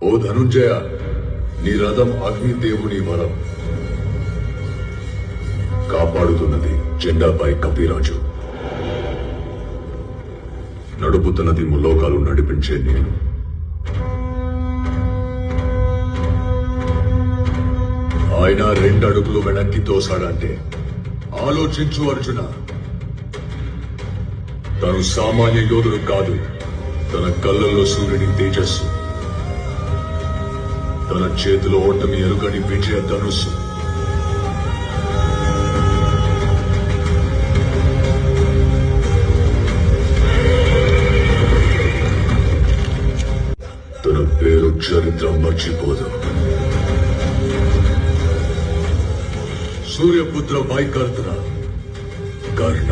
ఓ ధనుంజయ, నీ రథం అగ్నిదేవుని వరం కాపాడుతున్నది జెండాపై కపిరాజు, నడుపుతున్నది ముల్లోకాలు నడిపించే నేను. ఆయన 2 అడుగులు వెనక్కి తోసాడంటే ఆలోచించు అర్జున. తను సామాన్య యోధుడు కాదు, తన కళ్ళల్లో సూర్యుని తేజస్సు, తన చేతిలో ఓటమి ఎరుగని విజయ ధనుస్సు. తన పేరు చరిత్ర మర్చిపోదు. సూర్యపుత్ర వైకర్త కర్ణ.